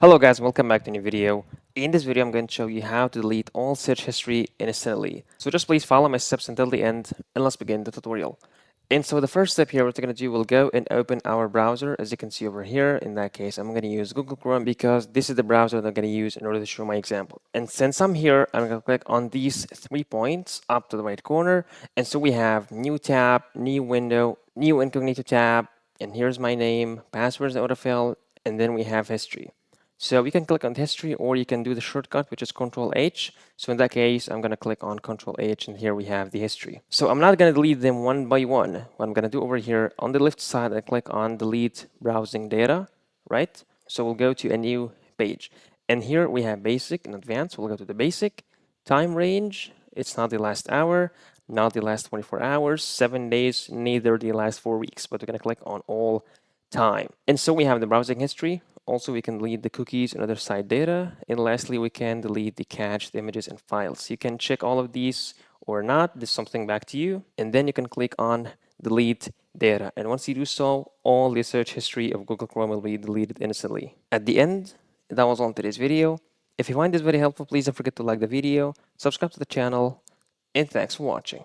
Hello guys, welcome back to a new video. In this video, I'm going to show you how to delete all search history instantly. So just please follow my steps until the end and let's begin the tutorial. And so the first step here, what we're going to do, we'll go and open our browser. As you can see over here, in that case, I'm going to use Google Chrome because this is the browser that I'm going to use in order to show my example. And since I'm here, I'm going to click on these 3 points up to the right corner. And so we have new tab, new window, new incognito tab, and here's my name, passwords autofill, and then we have history. So we can click on history or you can do the shortcut, which is Control H. So in that case, I'm going to click on Control H and here we have the history. So I'm not going to delete them one by one. What I'm going to do over here on the left side, I click on delete browsing data, right? So we'll go to a new page. And here we have basic and advanced. We'll go to the basic time range. It's not the last hour, not the last 24 hours, 7 days, neither the last 4 weeks, but we're going to click on all time. And so we have the browsing history. Also, we can delete the cookies and other site data. And lastly, we can delete the cached images and files. You can check all of these or not. This is something back to you. And then you can click on delete data. And once you do so, all the search history of Google Chrome will be deleted instantly. At the end, that was all in today's video. If you find this very helpful, please don't forget to like the video, subscribe to the channel, and thanks for watching.